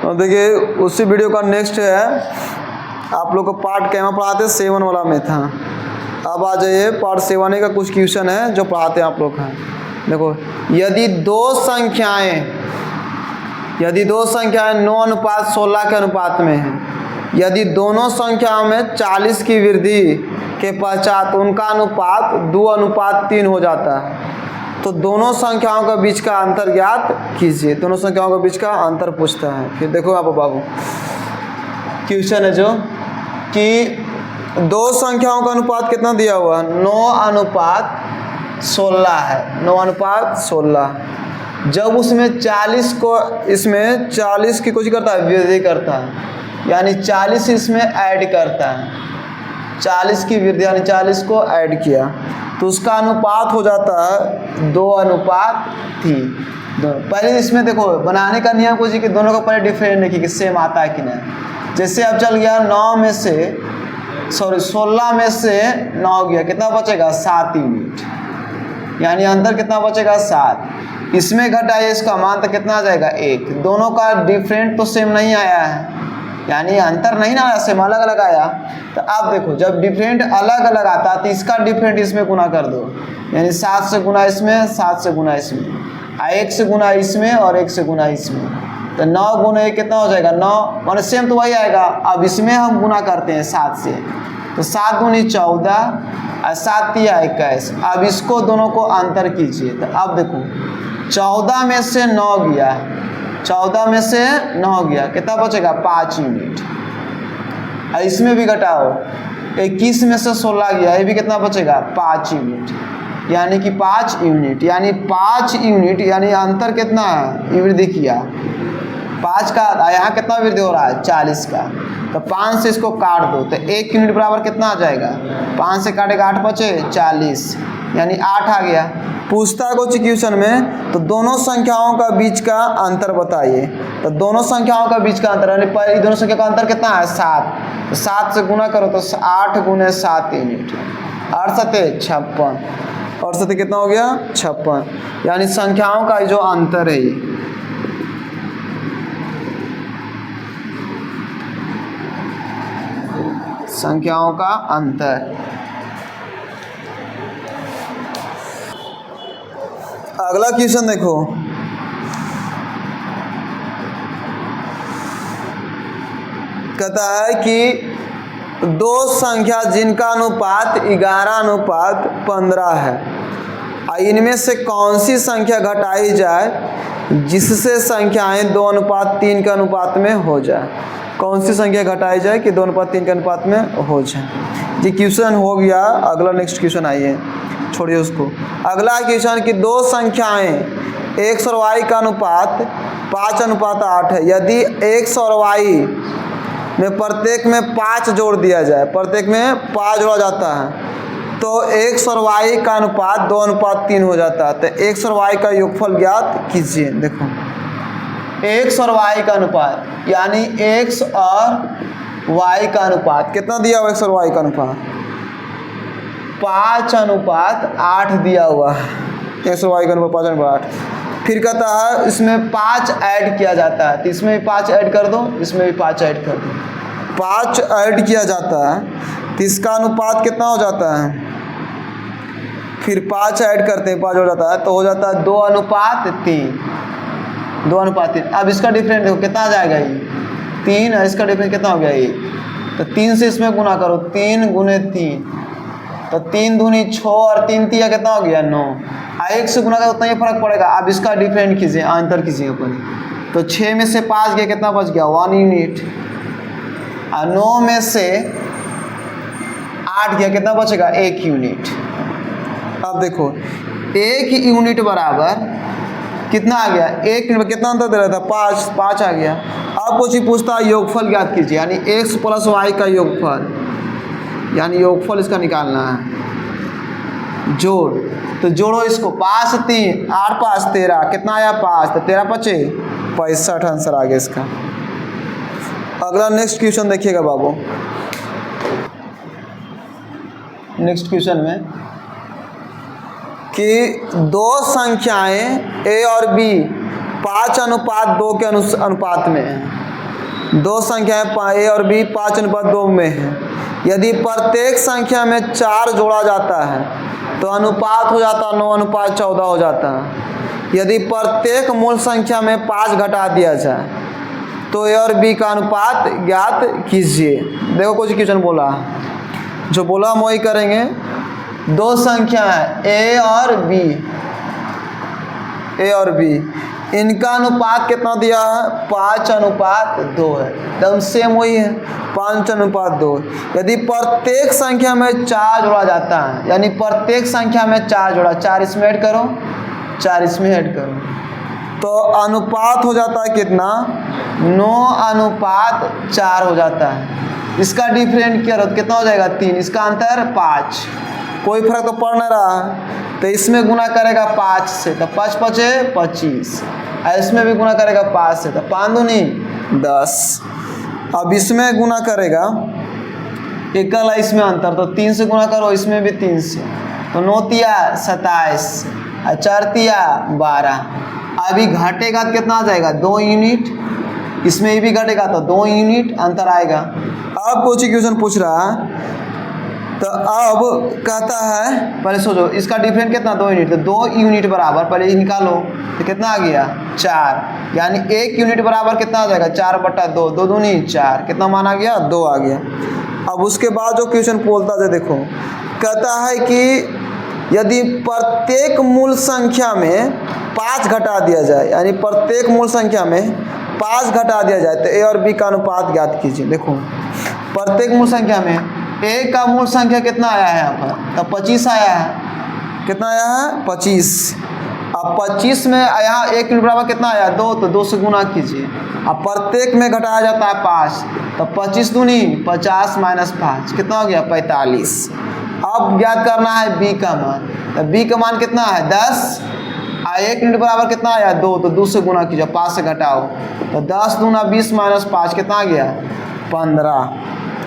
और देखिए उसी वीडियो का नेक्स्ट है, आप लोग को पार्ट कैमा पढ़ाते 7 वाला में था। अब आ जाइए पार्ट 7 का कुछ क्वेश्चन है जो पढ़ाते हैं आप लोग का। देखो, यदि दो संख्याएं 9:16 के अनुपात में हैं, यदि दोनों संख्याओं में 40 की वृद्धि के पश्चात उनका अनुपात 2:3 हो जाता है, तो दोनों संख्याओं के बीच का अंतर ज्ञात कीजिए। दोनों संख्याओं के बीच का अंतर पूछता है। फिर देखो आप बाबू, क्वेश्चन है जो कि दो संख्याओं का अनुपात कितना दिया हुआ है, 9:16 है, 9:16। जब उसमें 40 को, इसमें 40 की कोशिश करता है, वृद्धि करता है, यानी 40 इसमें ऐड करता है, 40 की वृद्धि यानी 40 को ऐड किया, तो उसका अनुपात हो जाता है 2:3। पहले इसमें देखो बनाने का नियम कुछ कि दोनों का पहले डिफरेंट देखिए कि सेम आता है कि नहीं। जैसे अब चल गया 16 में से 9 गया, कितना बचेगा 7 यूनिट, यानी अंतर कितना बचेगा 7। इसमें घटाइए, इसका मान तो कितना आ जाएगा 1। दोनों का डिफरेंट तो सेम नहीं आया है, यानी अंतर नहीं ना आया, सेम अलग अलग आया। तो आप देखो जब डिफरेंट अलग अलग आता है तो इसका डिफरेंट इसमें गुना कर दो, यानी 7 से गुना इसमें, 7 से गुना इसमें, 1 से गुना इसमें और 1 से गुना इसमें, तो 9 गुना 1 कितना हो जाएगा 9, माने सेम तो वही आएगा। अब इसमें हम गुना करते हैं 7 से, तो 7 दूनी 14 और 7 तिया 21। अब इसको दोनों को अंतर कीजिए, तो अब देखो 14 में से 9 गया, 14 में से 9 गया, कितना बचेगा 5 यूनिट। और इसमें भी घटाओ, 21 में से 16 गया, ये भी कितना बचेगा 5 यूनिट, यानी कि 5 यूनिट, यानी 5 यूनिट, यानी अंतर कितना है, वृद्धि किया 5 का। यहाँ कितना वृद्धि हो रहा है 40 का, तो 5 से इसको काट दो, तो 1 यूनिट बराबर कितना आ जाएगा, 5 से काटेगा 8 बचे 40, यानी 8 आ गया। पूछता है कुछ क्वेश्चन में, तो दोनों संख्याओं का बीच का अंतर बताइए। तो दोनों संख्याओं का बीच का अंतर, यानी पहले दोनों संख्या का अंतर कितना है 7, तो 7 से गुना करो तो 8 गुने 7 यूनिट, 8 सते 56, और सते कितना हो गया 56, यानी संख्याओं का जो अंतर है ये। संख्याओं का अंतर। अगला क्वेश्चन देखो, कहता है कि दो संख्या जिनका अनुपात 11:15 है, इनमें से कौन सी संख्या घटाई जाए जिससे संख्याएं 2:3 के अनुपात में हो जाए। कौन सी संख्या घटाई जाए कि 2:3 के अनुपात में हो जाए। ये क्वेश्चन हो गया। अगला नेक्स्ट क्वेश्चन आइए, छोड़िए उसको। अगला क्वेश्चन कि दो संख्याएं x और y का अनुपात 5:8 है, यदि x और y में प्रत्येक में 5 जोड़ दिया जाए, प्रत्येक में 5 जोड़ा जाता है, तो x और y का अनुपात 2:3 हो जाता है। तो x और y का योगफल ज्ञात कीजिए। देखो x और y का अनुपात, यानी x और y का अनुपात कितना दिया हुआ, x और y का अनुपात 5:8 दिया हुआ है, x और y का अनुपात 5:8। फिर कहता है इसमें 5 ऐड किया जाता है, तो इसमें भी 5 ऐड कर दो, इसमें भी 5 ऐड कर दो, 5 ऐड किया जाता है, तो इसका अनुपात कितना हो जाता है, फिर 5 ऐड करते हैं 5 हो जाता है, तो हो जाता है 2:3, 2:3। अब इसका डिफरेंट देखो कितना आ जाएगा, ये 3 है, इसका डिफरेंट कितना हो गया 1, तो 3 से इसमें गुना करो, 3 गुने 3, तो 3 दूनी 6 और 3 तिया कितना हो गया 9, 1 से गुना का उतना ही फर्क पड़ेगा। अब इसका डिफरेंट कीजिए, अंतर कीजिए अपन, तो 6 में से 5 गया, कितना बच गया 1 यूनिट, और 9 में से 8 गया, कितना बचेगा 1 यूनिट। अब देखो 1 यूनिट बराबर कितना आ गया, 1 यूनिट कितना अंतर दे रहा था 5 आ गया। अब कुछ ही पूछता है योगफल ज्ञात कीजिए, यानी x + y का योगफल, यानी योगफल इसका निकालना है। जोड़, तो जोड़ो इसको, 5 3 8 5 13, कितना आया 5, तो 13 5 65 आंसर आ गया इसका। अगला नेक्स्ट क्वेश्चन देखिएगा बाबू। नेक्स्ट क्वेश्चन में कि दो संख्याएं a और b 5:2 के अनुपात में है, दो संख्याएं ए और बी 5:2 में है। यदि प्रत्येक संख्या में 4 जोड़ा जाता है तो अनुपात हो जाता है 9:14 हो जाता है। यदि प्रत्येक मूल संख्या में 5 घटा दिया जाए तो ए और बी का अनुपात ज्ञात कीजिए। देखो कुछ क्वेश्चन बोला, जो बोला हम वही करेंगे। दो संख्या है ए और बी, इनका अनुपात कितना दिया है? 5:2 है। एकदम सेम वही है, 5:2। यदि प्रत्येक संख्या में 4 जोड़ा जाता है, यानी प्रत्येक संख्या में 4 जोड़ा, 4 इसमें ऐड करो, 4 इसमें ऐड करो, तो अनुपात हो जाता है कितना? 9:4 हो जाता है। इसका डिफरेंट क्या रहता, कितना हो जाएगा? 3। इसका अंतर 5। कोई फर्क तो पड़ नहीं रहा है, तो इसमें गुना करेगा 5 से, तो 5 5 25। इसमें भी गुना करेगा 5 से, तो 5 दूनी 10। अब इसमें गुना करेगा, एकल है इसमें अंतर, तो 3 से गुना करो, इसमें भी 3 से, तो 9 तिया 27 और 4 तिया 12। अभी घटेगा तो कितना आ जाएगा? 2 यूनिट। इसमें ये भी घटेगा तो 2 यूनिट अंतर आएगा। अब कुछ क्वेश्चन पूछ रहा है, तो अब कहता है, पहले सोचो इसका डिफरेंट कितना? 2 यूनिट, तो 2 यूनिट बराबर, पहले ये निकालो, तो कितना आ गया? 4। यानी 1 यूनिट बराबर कितना आ जाएगा? 4/2, 2 दूनी 4, कितना मान आ गया? 2 आ गया। अब उसके बाद जो क्वेश्चन बोलता है, देखो कहता है कि यदि प्रत्येक मूल संख्या में 5 घटा दिया जाए, यानी प्रत्येक मूल संख्या में 5 घटा दिया जाए तो ए और बी का अनुपात ज्ञात कीजिए। देखो प्रत्येक मूल संख्या में ए का मूल संख्या कितना आया है यहाँ पर? तो 25 आया है। कितना आया है? 25। अब 25 में यहाँ 1 यूनिट बराबर कितना आया? 2, तो 2 से गुना कीजिए। अब प्रत्येक में घटाया जाता है 5, तो 25 दूनी 50 माइनस 5, कितना हो गया? 45। अब ज्ञात करना है बी का मान, तो बी का मान कितना है? 10। 1 यूनिट बराबर कितना आया? 2, तो 2 से गुना कीजिए, 5 से घटाओ, तो 10 दूना 20 माइनस 5, कितना आ गया? 15।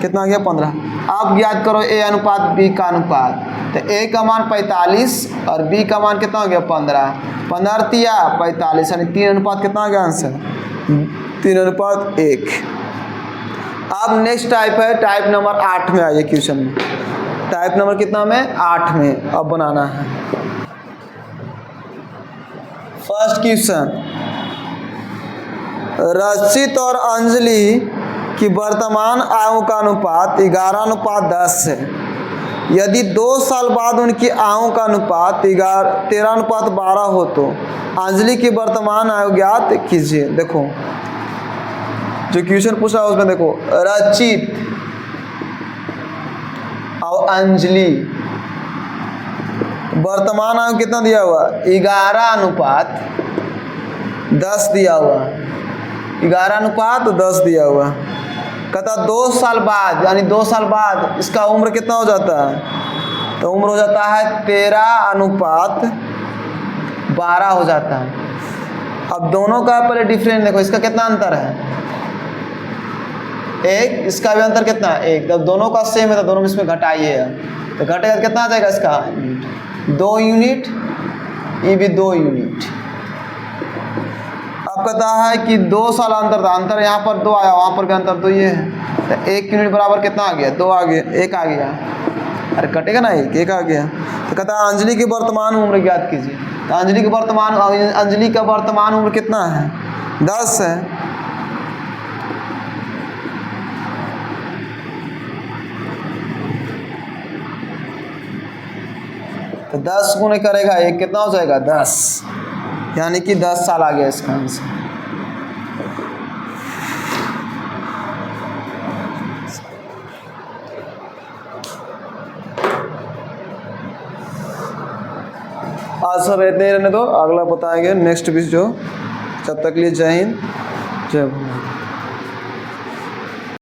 कितना आ गया? 15। अब ज्ञात करो ए अनुपात बी का अनुपात, तो ए का मान 45 और बी का मान कितना हो गया? 15। 15 तिया 45, यानी 3 अनुपात कितना आ गया आंसर? 3:1। अब नेक्स्ट टाइप है, टाइप नंबर 8 में आइए क्वेश्चन में। टाइप नंबर कितना में? 8 में अब बनाना है। फर्स्ट क्वेश्चन, रचित और अंजलि कि वर्तमान आयु का अनुपात 11:10 है। यदि 2 साल बाद उनकी आयु का अनुपात 13:12 हो तो अंजलि की वर्तमान आयु ज्ञात कीजिए। देखो जो क्वेश्चन पूछा है उसमें देखो, रचित और अंजलि वर्तमान आयु कितना दिया हुआ? 11:10 दिया हुआ, 11:10 दिया हुआ। कहता 2 साल बाद, यानी 2 साल बाद इसका उम्र कितना हो जाता है? तो उम्र हो जाता है 13:12 हो जाता है। अब दोनों का पहले डिफरेंट देखो, इसका कितना अंतर है? 1, इसका भी अंतर कितना है? 1। जब दोनों का सेम है तो दोनों में इसमें घटाइए, तो घटेगा कितना आ जाएगा? इसका 2 यूनिट, ये भी 2 यूनिट। अब कहता है कि 2 साल अंतर था, अंतर यहाँ पर 2 आया, वहाँ पर भी अंतर 2 ये है, तो 1 यूनिट बराबर कितना आ गया? 2 आ गया, 1 आ गया। अरे कटेगा ना, 1 आ गया। तो कहता है अंजलि की वर्तमान उम्र ज्ञात कीजिए। तो अंजलि का वर्तमान उम्र कितना है? 10 है। तो 10 गुने करेगा 1, कितना हो जाएगा? 10, यानी कि 10 साल आ गया इसका आंसर। आज सब इतने ही रहने दो, अगला बताएंगे नेक्स्ट वीडियो। जब तक लिए जय हिंद, जय भारत।